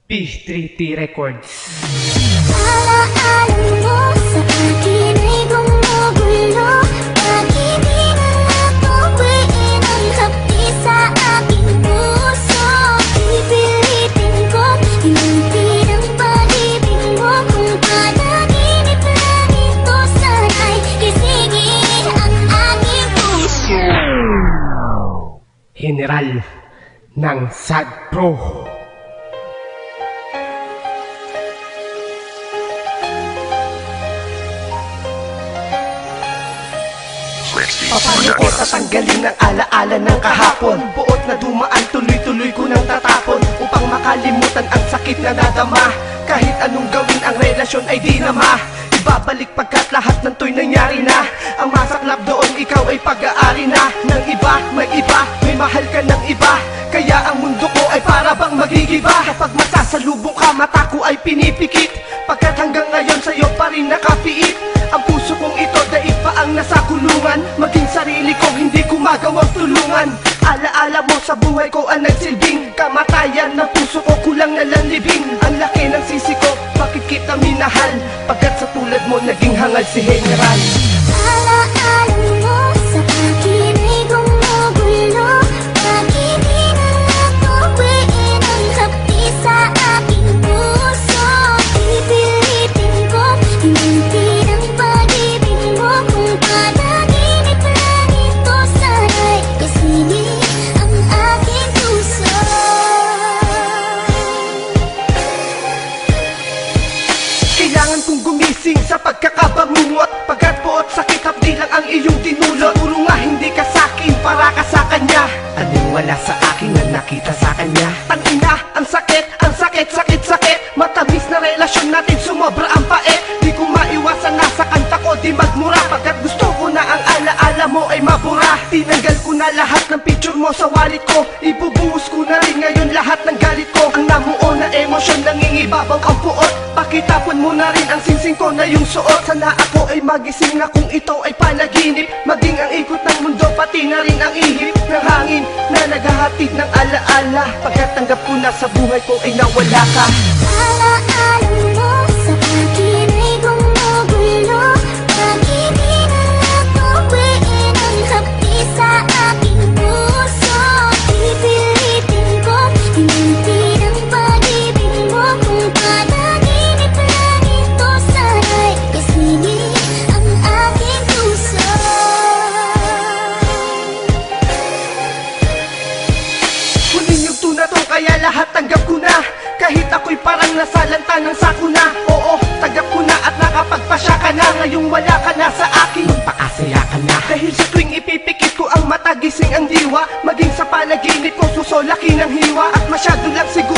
P3T Records. Alaala mo sa akin ay gumugulo. Bakit di na natuwiin ang hapdi sa aking puso? Pipilitin ko hinantin ang pag-ibig mo. Kung panaginip lang ito, sana'y gisingin ang aking puso. General ng Sad Pro. Paano ko tatanggalin ang alaala ng kahapon? Buot na dumaan, tuloy-tuloy ko nang tatapon upang makalimutan ang sakit na nadama. Kahit anong gawin ang relasyon ay di nama. Ibabalik pagkat lahat ng to'y nangyari na. Ang masaklap doon, ikaw ay pag-aari na ng iba, may mahal ka ng iba. Kaya ang mundo ko ay para bang magigiba. Kapag masasalubong ka, mata ko ay pinipikit. Pagkat hanggang ngayon sa'yo pa rin nakapiit. Ang puso kong ito, daig pa ang nasa kulungan. Maging sarili ko, hindi ko magawang tulungan. Alaala mo sa buhay ko ang nagsilbing kamatayan ng puso ko, kulang na lang libing. Ang laki ng sisi ko, bakit kita minahal? Pagkat sa tulad mo, naging hangal si General. Alaala mo sa akin ay gumugulo. Bakit di na natuwiin ang hapdi sa aking puso? Pipilitin ko hinantin ang pag-ibig mo. Kung panaginip lang ito, sana'y gisingin ang aking puso. Kailangan kong gumising sa pagkakabangungot. Pagkat buot sakit, hapdi lang ang iyong dinulot. Puro nga hindi ka sa'kin, para ka sa kanya. Anong wala sa akin na nakita sa kanya? Tangina, ang sakit, sakit. Matamis na relasyon natin, sumobra ang pait. Di ko maiwasan, nasa kanta ko di magmura. Pagkat gusto ko na ang alaala mo ay mabura. Tinanggal ko na lahat ng picture mo sa wallet ko. Ibubuhos ko na rin ngayon lahat ng galit ko. Ang namuo na emosyon, nangingibabaw ang puot. Pakitapon mo na rin ang singsing ko na yung suot. Sana ako ay magising na kung ito ay panaginip. Maging ang ikot ng mundo, pati na rin ang ihip ng hangin na naghahatid ng alaala. Pagkat tanggap ko na sa buhay ko ay nawala ka. Alaala mo sa akin ay gumugulo. Bakit di na natuwiin ang hapdi sa aking puso? Pipilitin ko hinantin ang pag-ibig mo. Kung panaginip lang ito, sana'y gisingin ang aking puso. Kunin yung tuna to, kaya lahat tanggap ko na. Kahit ako'y parang nasalanta ng sako na. Oo, tanggap ko na at nakapagpasya ka na. Ngayong wala ka na sa akin, magpakasaya ka na. Dahil sa tuwing ipipikit ko ang mata, gising ang diwa. Maging sa panaginip ko, susolaki ng hiwa. At masyado lang siguro